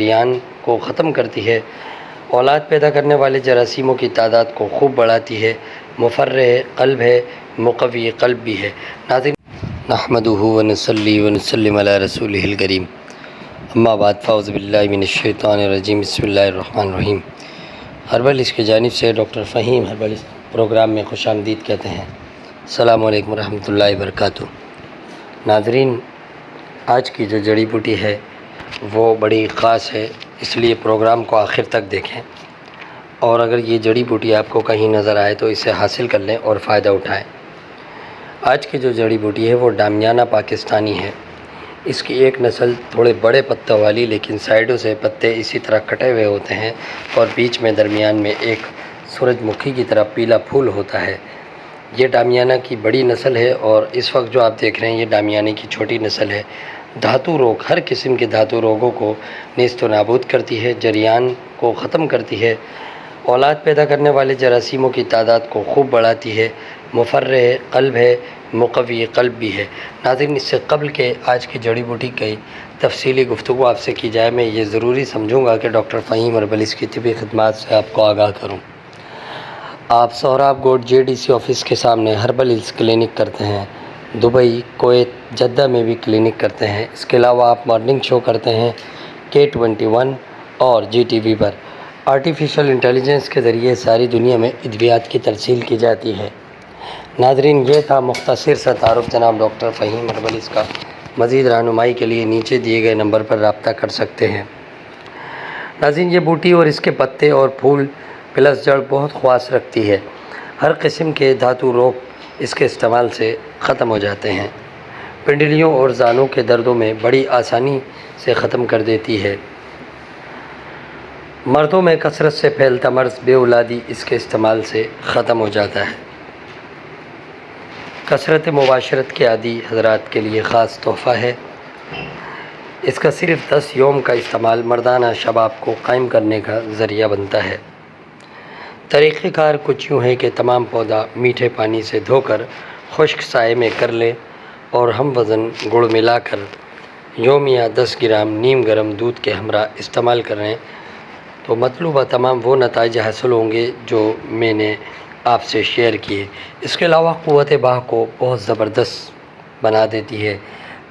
جریان کو ختم کرتی ہے، اولاد پیدا کرنے والے جراثیموں کی تعداد کو خوب بڑھاتی ہے، مفرح قلب ہے، مقوی قلب بھی ہے۔ ناظرین، نحمدہ ونصلی ونسلم علی رسولہ الکریم، اما بعد فاعوذ باللہ من الشیطان الرجیم، بسم اللہ الرحمن الرحیم۔ ہربلسٹ کی جانب سے ڈاکٹر فہیم ہربلسٹ پروگرام میں خوش آمدید کہتے ہیں۔ السلام علیکم ورحمۃ اللہ وبرکاتہ۔ ناظرین، آج کی جو جڑی بوٹی ہے وہ بڑی خاص ہے، اس لیے پروگرام کو آخر تک دیکھیں، اور اگر یہ جڑی بوٹی آپ کو کہیں نظر آئے تو اسے حاصل کر لیں اور فائدہ اٹھائیں۔ آج کی جو جڑی بوٹی ہے وہ ڈامیانہ پاکستانی ہے۔ اس کی ایک نسل تھوڑے بڑے پتوں والی، لیکن سائیڈوں سے پتے اسی طرح کٹے ہوئے ہوتے ہیں اور بیچ میں درمیان میں ایک سورج مکھی کی طرح پیلا پھول ہوتا ہے۔ یہ ڈامیانہ کی بڑی نسل ہے، اور اس وقت جو آپ دیکھ رہے ہیں یہ ڈامیانہ کی چھوٹی نسل ہے۔ دھاتو روگ، ہر قسم کے دھاتو روگوں کو نیست و نابود کرتی ہے، جریان کو ختم کرتی ہے، اولاد پیدا کرنے والے جراثیموں کی تعداد کو خوب بڑھاتی ہے، مفرح قلب ہے، مقوی قلب بھی ہے۔ ناظرین، اس سے قبل کہ آج کی جڑی بوٹی کی تفصیلی گفتگو آپ سے کی جائے، میں یہ ضروری سمجھوں گا کہ ڈاکٹر فہیم ہربلسٹ کی طبی خدمات سے آپ کو آگاہ کروں۔ آپ سہراب گوڈ JDC آفس کے سامنے ہربلسٹ کلینک کرتے ہیں، دبئی، کویت، جدہ میں بھی کلینک کرتے ہیں۔ اس کے علاوہ آپ مارننگ شو کرتے ہیں K21 اور GTV پر۔ آرٹیفیشل انٹیلیجنس کے ذریعے ساری دنیا میں ادویات کی ترسیل کی جاتی ہے۔ ناظرین، یہ تھا مختصر سا تعارف جناب ڈاکٹر فہیم ہربلسٹ کا۔ مزید رہنمائی کے لیے نیچے دیے گئے نمبر پر رابطہ کر سکتے ہیں۔ ناظرین، یہ بوٹی اور اس کے پتے اور پھول پلس جڑ بہت خواص رکھتی ہے۔ ہر قسم کے دھاتو روگ اس کے استعمال سے ختم ہو جاتے ہیں۔ پنڈلیوں اور زانوں کے دردوں میں بڑی آسانی سے ختم کر دیتی ہے۔ مردوں میں کثرت سے پھیلتا مرض بے اولادی اس کے استعمال سے ختم ہو جاتا ہے۔ کثرت مباشرت کے عادی حضرات کے لیے خاص تحفہ ہے۔ اس کا صرف 10 یوم کا استعمال مردانہ شباب کو قائم کرنے کا ذریعہ بنتا ہے۔ طریقہ کار کچھ یوں ہے کہ تمام پودا میٹھے پانی سے دھو کر خشک سائے میں کر لیں اور ہم وزن گڑ ملا کر یومیہ 10 گرام نیم گرم دودھ کے ہمراہ استعمال کریں تو مطلوبہ تمام وہ نتائج حاصل ہوں گے جو میں نے آپ سے شیئر کیے۔ اس کے علاوہ قوت باہ کو بہت زبردست بنا دیتی ہے،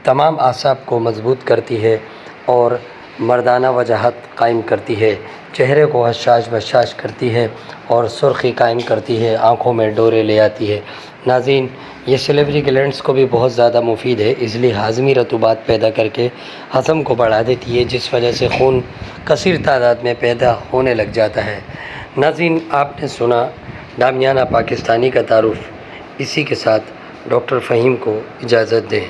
تمام اعصاب کو مضبوط کرتی ہے اور مردانہ وجاہت قائم کرتی ہے، چہرے کو حشاش بشاش کرتی ہے اور سرخی قائم کرتی ہے، آنکھوں میں ڈورے لے آتی ہے۔ ناظرین، یہ سلیوری گلینڈز کو بھی بہت زیادہ مفید ہے، اس لیے ہاضمی رطوبات پیدا کر کے ہضم کو بڑھا دیتی ہے، جس وجہ سے خون کثیر تعداد میں پیدا ہونے لگ جاتا ہے۔ ناظرین، آپ نے سنا ڈامیانہ پاکستانی کا تعارف۔ اسی کے ساتھ ڈاکٹر فہیم کو اجازت دیں۔